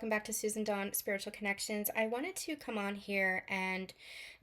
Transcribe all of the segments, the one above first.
welcome back to Susan Dawn Spiritual Connections. I wanted to come on here and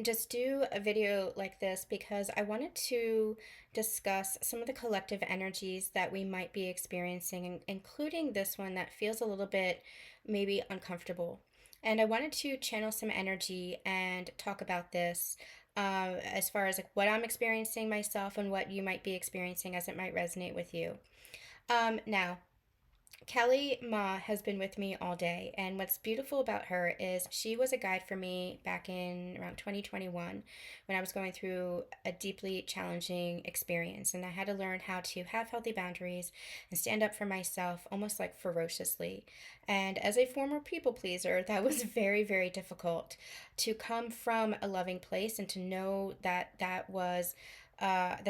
just do a video like this because I wanted to discuss some of the collective energies that we might be experiencing, including this one that feels a little bit maybe uncomfortable. And I wanted to channel some energy and talk about this as far as like what I'm experiencing myself and what you might be experiencing as it might resonate with you. Now, Kelly Ma has been with me all day, and what's beautiful about her is she was a guide for me back in around 2021 when I was going through a deeply challenging experience, and I had to learn how to have healthy boundaries and stand up for myself almost like ferociously. And as a former people pleaser, that was very, very difficult to come from a loving place and to know that that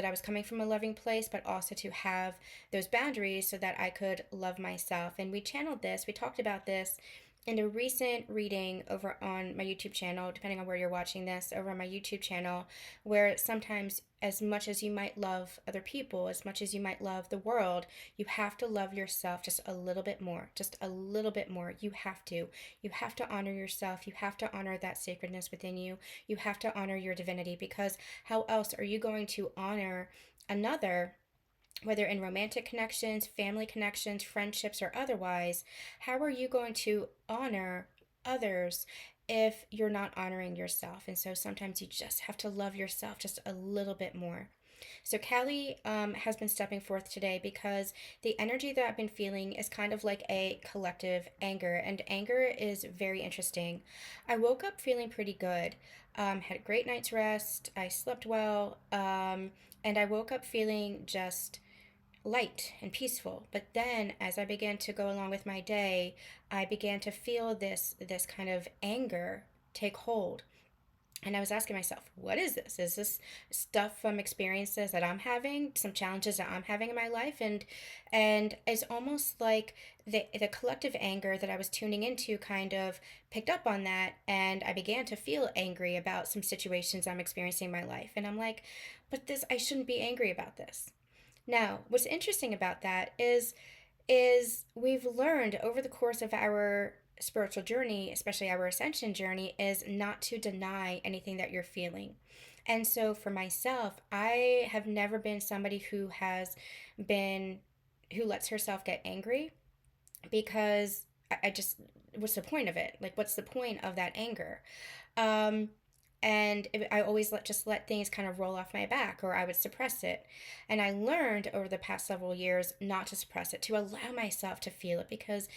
I was coming from a loving place, but also to have those boundaries so that I could love myself. And we channeled this, we talked about this in a recent reading over on my YouTube channel, depending on where you're watching this, over on my YouTube channel, where sometimes, as much as you might love other people, as much as you might love the world, you have to love yourself just a little bit more, just a little bit more. You have to. You have to honor yourself. You have to honor that sacredness within you. You have to honor your divinity, because how else are you going to honor another, whether in romantic connections, family connections, friendships, or otherwise? How are you going to honor others if you're not honoring yourself? And so sometimes you just have to love yourself just a little bit more. So Callie has been stepping forth today because the energy that I've been feeling is kind of like a collective anger, and anger is very interesting. I woke up feeling pretty good, had a great night's rest, I slept well, and I woke up feeling just light and peaceful. But then as I began to go along with my day, I began to feel this kind of anger take hold. And I was asking myself, what is this? Is this stuff from experiences that I'm having, some challenges that I'm having in my life? And it's almost like the collective anger that I was tuning into kind of picked up on that, and I began to feel angry about some situations I'm experiencing in my life. And I'm like, but this, I shouldn't be angry about this. Now, what's interesting about that is we've learned over the course of our spiritual journey, especially our ascension journey, is not to deny anything that you're feeling. And so for myself, I have never been somebody who lets herself get angry, because I just, what's the point of it? Like, what's the point of that anger? Um, and I always let things kind of roll off my back, or I would suppress it. And I learned over the past several years not to suppress it, to allow myself to feel it, because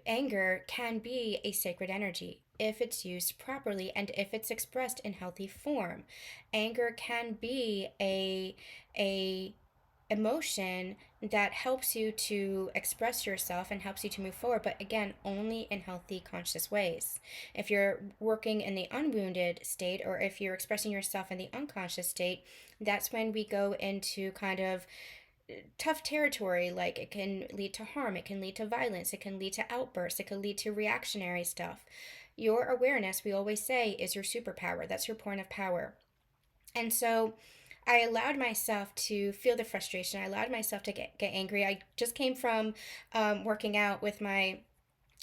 anger can be a sacred energy if it's used properly and if it's expressed in healthy form. Anger can be a emotion that helps you to express yourself and helps you to move forward, but again, only in healthy, conscious ways. If you're working in the unwounded state, or if you're expressing yourself in the unconscious state, that's when we go into kind of tough territory. Like, it can lead to harm, it can lead to violence, it can lead to outbursts, it can lead to reactionary stuff. Your awareness, we always say, is your superpower. That's your point of power. And so I allowed myself to feel the frustration. I allowed myself to get angry. I just came from working out with my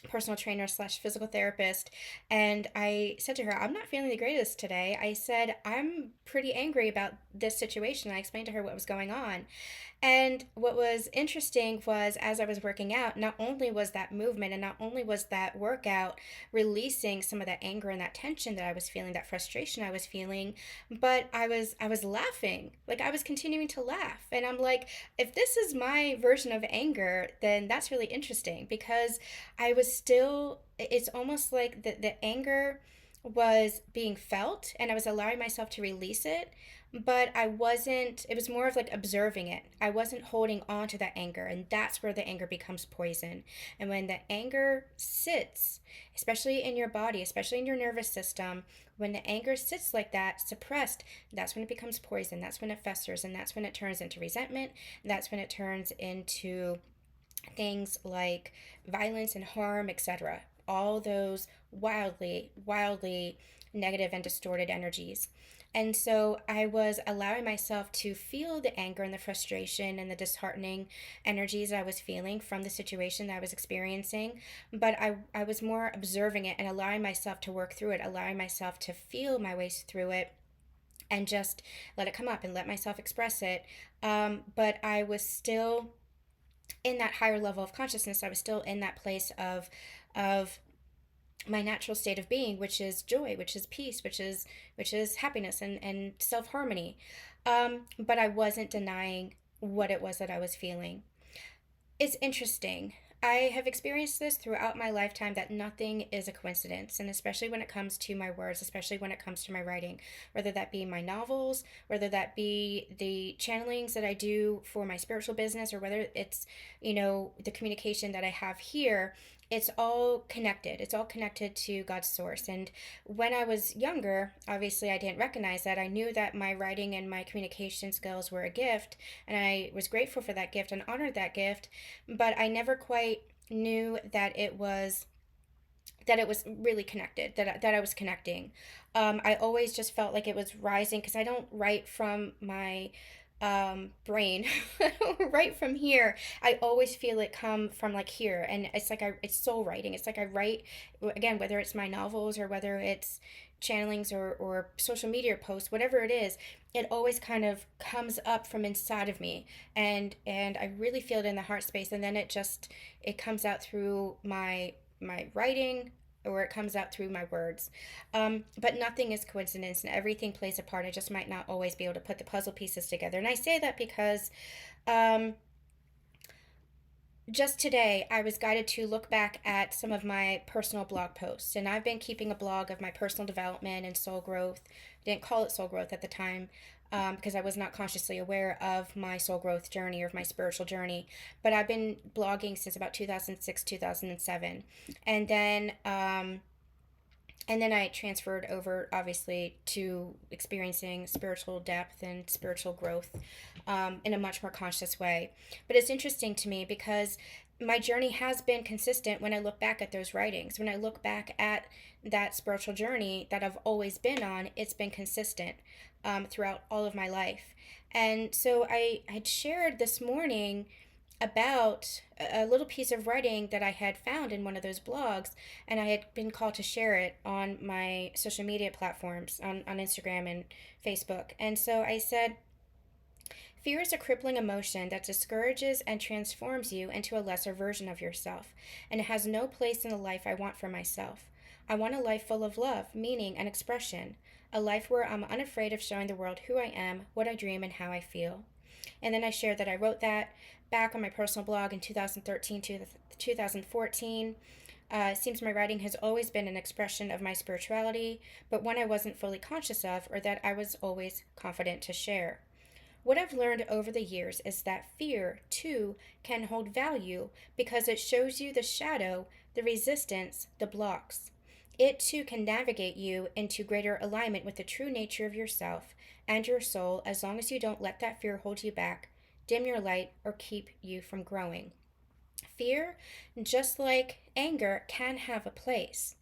personal trainer slash physical therapist, and I said to her, I'm not feeling the greatest today. I said, I'm pretty angry about this situation. I explained to her what was going on. And what was interesting was, as I was working out, not only was that movement and not only was that workout releasing some of that anger and that tension that I was feeling, that frustration I was feeling, but I was laughing. Like, I was continuing to laugh. And I'm like, if this is my version of anger, then that's really interesting, because I was still, it's almost like the anger was being felt and I was allowing myself to release it, but I wasn't, it was more of like observing it. I wasn't holding on to that anger, and that's where the anger becomes poison. And when the anger sits, especially in your body, especially in your nervous system, when the anger sits like that, suppressed, that's when it becomes poison. That's when it festers, and that's when it turns into resentment. That's when it turns into things like violence and harm, etc. All those wildly, wildly negative and distorted energies. And so I was allowing myself to feel the anger and the frustration and the disheartening energies I was feeling from the situation that I was experiencing. But I was more observing it and allowing myself to work through it, allowing myself to feel my ways through it and just let it come up and let myself express it. But I was still in that higher level of consciousness. I was still in that place of my natural state of being, which is joy, which is peace, which is happiness and self harmony. But I wasn't denying what it was that I was feeling. It's interesting. I have experienced this throughout my lifetime that nothing is a coincidence, and especially when it comes to my words, especially when it comes to my writing, whether that be my novels, whether that be the channelings that I do for my spiritual business, or whether it's, the communication that I have here. It's all connected. It's all connected to God's source. And when I was younger, obviously I didn't recognize that. I knew that my writing and my communication skills were a gift, and I was grateful for that gift and honored that gift, but I never quite knew that it was really connected, that I was connecting. I always just felt like it was rising because I don't write from my brain. I don't write from here. I always feel it come from like here, and it's soul writing. It's like I write again, whether it's my novels or whether it's channelings or social media posts, whatever it is. It always kind of comes up from inside of me, and I really feel it in the heart space, and then it comes out through my writing, or it comes out through my words. But nothing is coincidence and everything plays a part. I just might not always be able to put the puzzle pieces together. And I say that because um, just today I was guided to look back at some of my personal blog posts. And I've been keeping a blog of my personal development and soul growth. I didn't call it soul growth at the time, because I was not consciously aware of my soul growth journey or of my spiritual journey. But I've been blogging since about 2006, 2007. And then I transferred over, obviously, to experiencing spiritual depth and spiritual growth in a much more conscious way. But it's interesting to me because my journey has been consistent when I look back at those writings. When I look back at that spiritual journey that I've always been on, it's been consistent throughout all of my life. And so I had shared this morning about a little piece of writing that I had found in one of those blogs, and I had been called to share it on my social media platforms on Instagram and Facebook. And so I said, fear is a crippling emotion that discourages and transforms you into a lesser version of yourself, and it has no place in the life I want for myself. I want a life full of love, meaning, and expression, a life where I'm unafraid of showing the world who I am, what I dream, and how I feel. And then I shared that I wrote that back on my personal blog in 2013 to 2014. It seems my writing has always been an expression of my spirituality, but one I wasn't fully conscious of or that I was always confident to share. What I've learned over the years is that fear, too, can hold value because it shows you the shadow, the resistance, the blocks. It, too, can navigate you into greater alignment with the true nature of yourself and your soul as long as you don't let that fear hold you back, dim your light, or keep you from growing. Fear, just like anger, can have a place.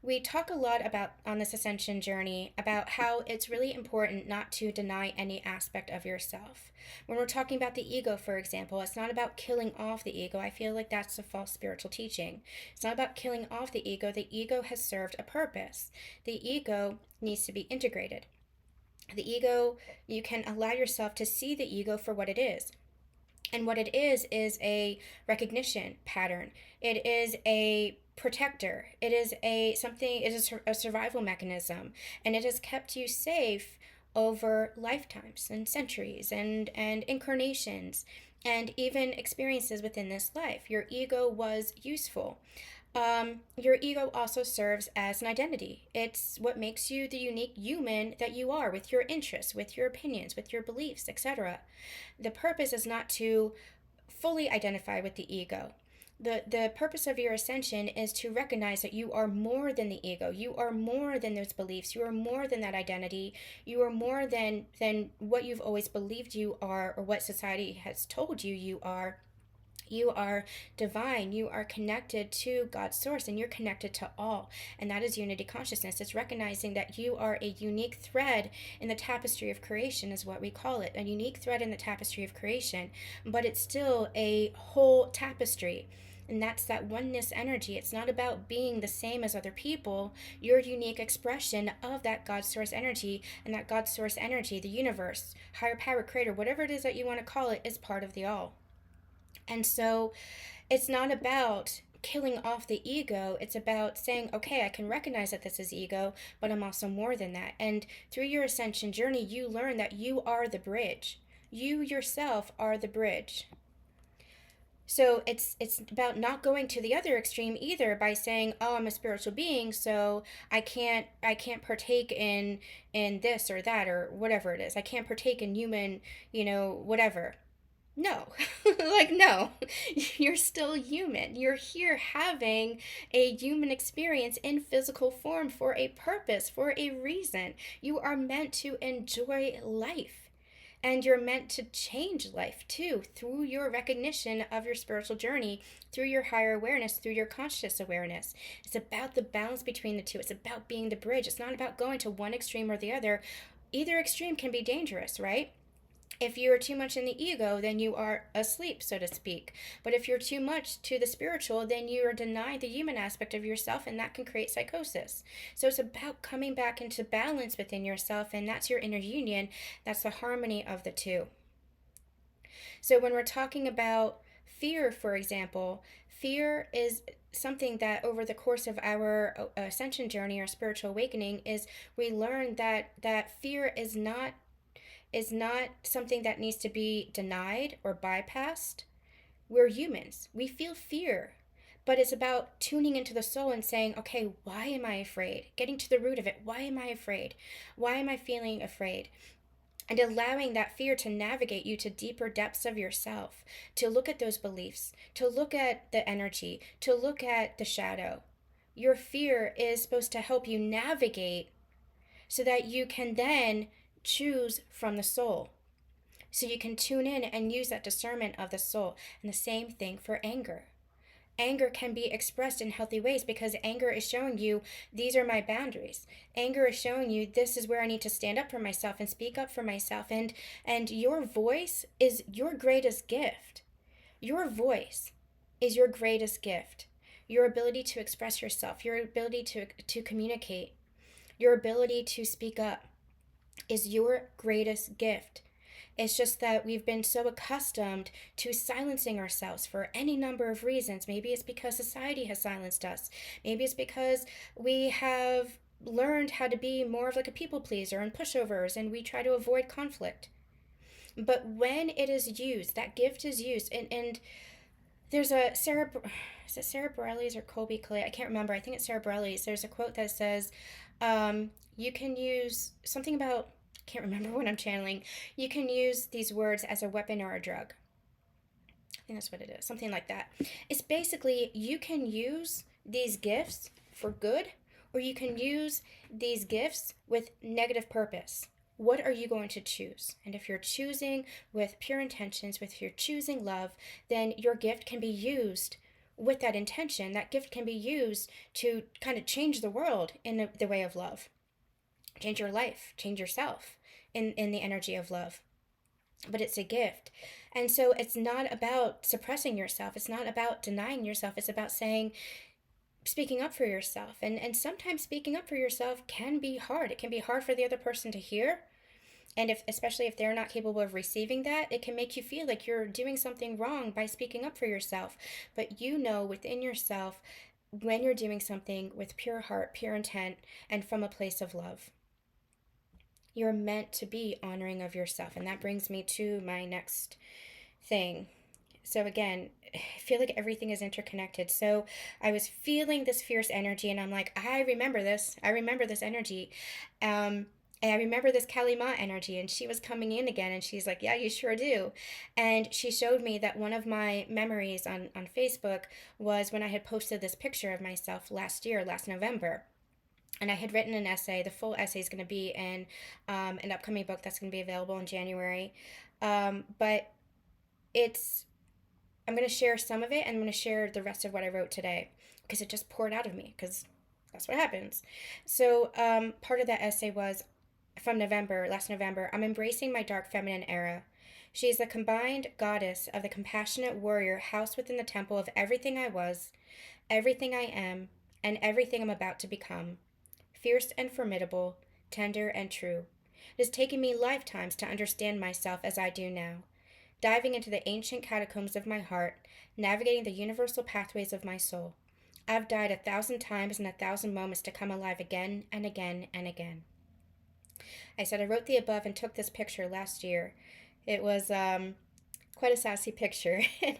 We talk a lot about on this ascension journey about how it's really important not to deny any aspect of yourself. When we're talking about the ego, for example, it's not about killing off the ego. I feel like that's a false spiritual teaching. It's not about killing off the ego. The ego has served a purpose. The ego needs to be integrated. The ego, you can allow yourself to see the ego for what it is. And what it is a recognition pattern. It is a protector. It is a survival mechanism, and it has kept you safe over lifetimes and centuries and incarnations and even experiences within this life. Your ego was useful. Your ego also serves as an identity. It's what makes you the unique human that you are, with your interests, with your opinions, with your beliefs, etc. The purpose is not to fully identify with the ego. The purpose of your ascension is to recognize that you are more than the ego. You are more than those beliefs. You are more than that identity. You are more than what you've always believed you are or what society has told you you are. You are divine. You are connected to God's source, and you're connected to all. And that is unity consciousness. It's recognizing that you are a unique thread in the tapestry of creation, is what we call it. A unique thread in the tapestry of creation, but it's still a whole tapestry. And that's that oneness energy. It's not about being the same as other people. Your unique expression of that God source energy, and that God source energy, the universe, higher power, creator, whatever it is that you want to call it, is part of the all. And so it's not about killing off the ego. It's about saying, okay, I can recognize that this is ego, but I'm also more than that. And through your ascension journey, you learn that you are the bridge. You yourself are the bridge. So it's about not going to the other extreme either, by saying, oh, I'm a spiritual being, so I can't partake in this or that or whatever it is. I can't partake in human, whatever. No. Like, no. You're still human. You're here having a human experience in physical form for a purpose, for a reason. You are meant to enjoy life. And you're meant to change life too, through your recognition of your spiritual journey, through your higher awareness, through your conscious awareness. It's about the balance between the two. It's about being the bridge. It's not about going to one extreme or the other. Either extreme can be dangerous, right? If you're too much in the ego, then you are asleep, so to speak. But if you're too much to the spiritual, then you are denying the human aspect of yourself, and that can create psychosis. So it's about coming back into balance within yourself, and that's your inner union. That's the harmony of the two. So when we're talking about fear, for example, fear is something that over the course of our ascension journey, our spiritual awakening, is we learn that fear is not something that needs to be denied or bypassed. We're humans. We feel fear. But it's about tuning into the soul and saying, okay, why am I afraid? Getting to the root of it. Why am I afraid? Why am I feeling afraid? And allowing that fear to navigate you to deeper depths of yourself, to look at those beliefs, to look at the energy, to look at the shadow. Your fear is supposed to help you navigate so that you can then choose from the soul. So you can tune in and use that discernment of the soul. And the same thing for anger. Anger can be expressed in healthy ways, because anger is showing you these are my boundaries. Anger is showing you this is where I need to stand up for myself and speak up for myself. And your voice is your greatest gift. Your voice is your greatest gift. Your ability to express yourself, your ability to communicate, your ability to speak up is your greatest gift. It's just that we've been so accustomed to silencing ourselves for any number of reasons. Maybe it's because society has silenced us. Maybe it's because we have learned how to be more of like a people pleaser and pushovers, and we try to avoid conflict. But when it is used, that gift is used, and there's a is it Sarah Bareilles or Colby Clay? I can't remember. I think it's Sarah Bareilles. There's a quote that says, you can use something about, I can't remember what I'm channeling. You can use these words as a weapon or a drug. I think that's what it is. Something like that. It's basically, you can use these gifts for good, or you can use these gifts with negative purpose. What are you going to choose? And if you're choosing with pure intentions, if you're choosing love, then your gift can be used with that intention. That gift can be used to kind of change the world in the way of love. Change your life, change yourself in the energy of love. But it's a gift. And so it's not about suppressing yourself. It's not about denying yourself. It's about speaking up for yourself. And sometimes speaking up for yourself can be hard. It can be hard for the other person to hear. And especially if they're not capable of receiving that, it can make you feel like you're doing something wrong by speaking up for yourself. But you know within yourself when you're doing something with pure heart, pure intent, and from a place of love. You're meant to be honoring of yourself. And that brings me to my next thing. So again, I feel like everything is interconnected. So I was feeling this fierce energy, and I'm like, I remember this. I remember this energy. And I remember this Kalima energy, and she was coming in again, and she's like, yeah, you sure do. And she showed me that one of my memories on Facebook was when I had posted this picture of myself last November. And I had written an essay. The full essay is going to be in an upcoming book that's going to be available in January. But it's I'm going to share some of it, and I'm going to share the rest of what I wrote today because it just poured out of me, because that's what happens. So, part of that essay was from November, last November. I'm embracing my dark feminine era. She is the combined goddess of the compassionate warrior housed within the temple of everything I was, everything I am, and everything I'm about to become. Fierce and formidable, tender and true. It has taken me lifetimes to understand myself as I do now, diving into the ancient catacombs of my heart, navigating the universal pathways of my soul. I've died 1,000 times in 1,000 moments to come alive again and again and again. I said I wrote the above and took this picture last year. It was quite a sassy picture. And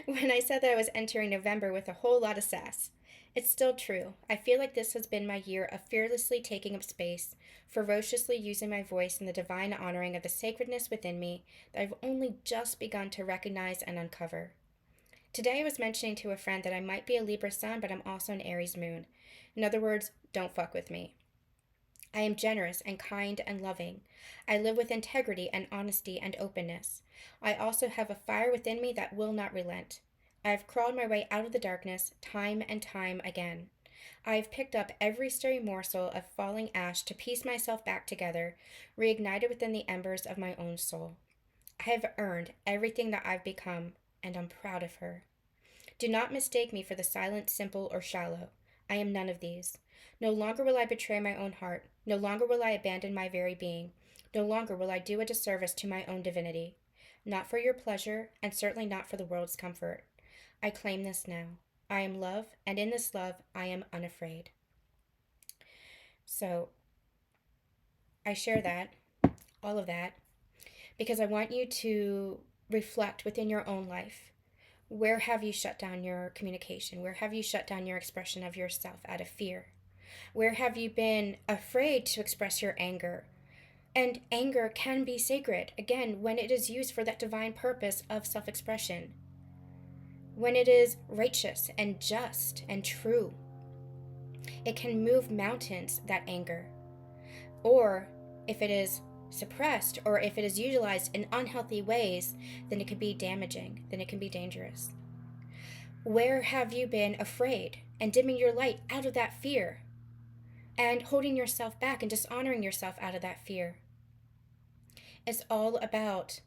when I said that I was entering November with a whole lot of sass. It's still true. I feel like this has been my year of fearlessly taking up space, ferociously using my voice in the divine honoring of the sacredness within me that I've only just begun to recognize and uncover. Today I was mentioning to a friend that I might be a Libra sun, but I'm also an Aries moon. In other words, don't fuck with me. I am generous and kind and loving. I live with integrity and honesty and openness. I also have a fire within me that will not relent. I have crawled my way out of the darkness time and time again. I have picked up every stray morsel of falling ash to piece myself back together, reignited within the embers of my own soul. I have earned everything that I've become, and I'm proud of her. Do not mistake me for the silent, simple, or shallow. I am none of these. No longer will I betray my own heart. No longer will I abandon my very being. No longer will I do a disservice to my own divinity. Not for your pleasure, and certainly not for the world's comfort. I claim this now. I am love, and in this love, I am unafraid. So, I share that, all of that, because I want you to reflect within your own life. Where have you shut down your communication? Where have you shut down your expression of yourself out of fear? Where have you been afraid to express your anger? And anger can be sacred, again, when it is used for that divine purpose of self-expression. When it is righteous and just and true, it can move mountains, that anger. Or if it is suppressed, or if it is utilized in unhealthy ways, then it can be damaging, then it can be dangerous. Where have you been afraid and dimming your light out of that fear, and holding yourself back and dishonoring yourself out of that fear? It's all about,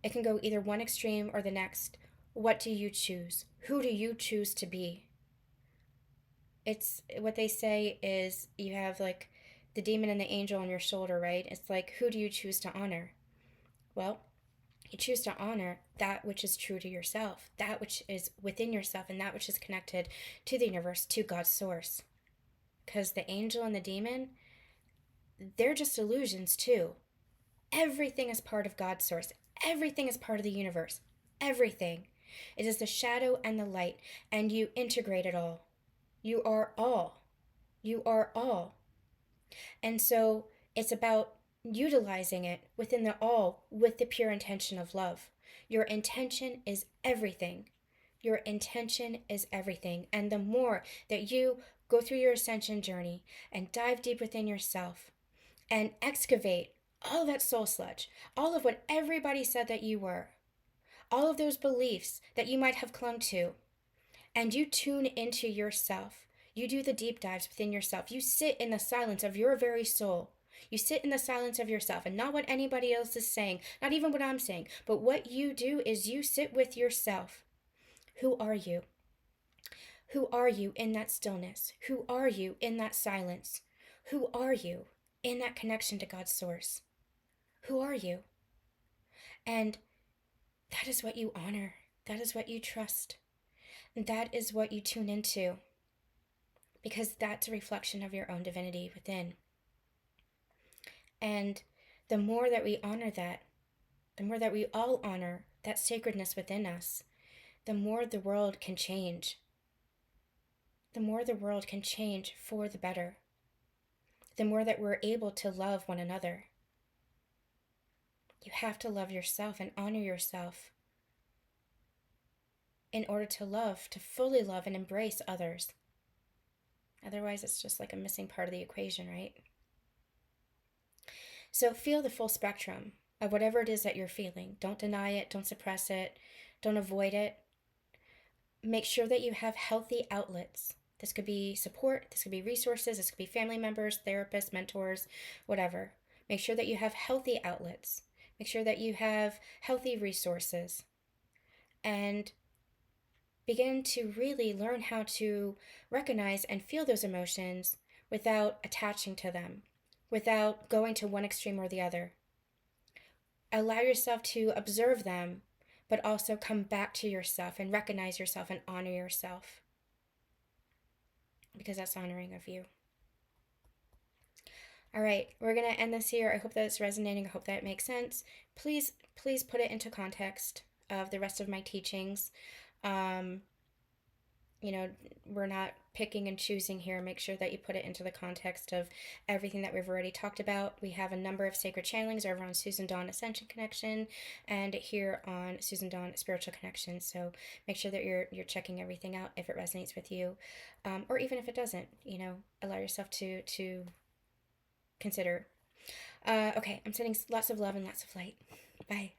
it can go either one extreme or the next. What do you choose? Who do you choose to be? It's what they say is you have like the demon and the angel on your shoulder, right? It's like, who do you choose to honor? Well, you choose to honor that which is true to yourself, that which is within yourself, and that which is connected to the universe, to God's source. Because the angel and the demon, they're just illusions too. Everything is part of God's source. Everything is part of the universe. Everything. It is the shadow and the light, and you integrate it all. You are all. You are all. And so it's about utilizing it within the all with the pure intention of love. Your intention is everything. Your intention is everything. And the more that you go through your ascension journey and dive deep within yourself and excavate all of that soul sludge, all of what everybody said that you were, all of those beliefs that you might have clung to, and you tune into yourself. You do the deep dives within yourself. You sit in the silence of your very soul. You sit in the silence of yourself, and not what anybody else is saying, not even what I'm saying, but what you do is you sit with yourself. Who are you? Who are you in that stillness? Who are you in that silence? Who are you in that connection to God's source? Who are you? And that is what you honor. That is what you trust. And that is what you tune into. Because that's a reflection of your own divinity within. And the more that we honor that, the more that we all honor that sacredness within us, the more the world can change. The more the world can change for the better. The more that we're able to love one another. You have to love yourself and honor yourself in order to love, to fully love and embrace others. Otherwise, it's just like a missing part of the equation, right? So feel the full spectrum. of whatever it is that you're feeling. Don't deny it, don't suppress it, don't avoid it. Make sure that you have healthy outlets. This could be support, this could be resources, this could be family members, therapists, mentors, whatever. Make sure that you have healthy outlets. Make sure that you have healthy resources. And begin to really learn how to recognize and feel those emotions without attaching to them, without going to one extreme or the other. Allow yourself to observe them, but also come back to yourself and recognize yourself and honor yourself, because that's honoring of you. All right, we're going to end this here. I hope that it's resonating. I hope that it makes sense. Please put it into context of the rest of my teachings. You know, we're not picking and choosing here. Make sure that you put it into the context of everything that we've already talked about. We have a number of sacred channelings over on Susan Dawn Ascension Connection and here on Susan Dawn Spiritual Connection. So make sure that you're checking everything out if it resonates with you, or even if it doesn't. You know, allow yourself to consider. Okay, I'm sending lots of love and lots of light. Bye.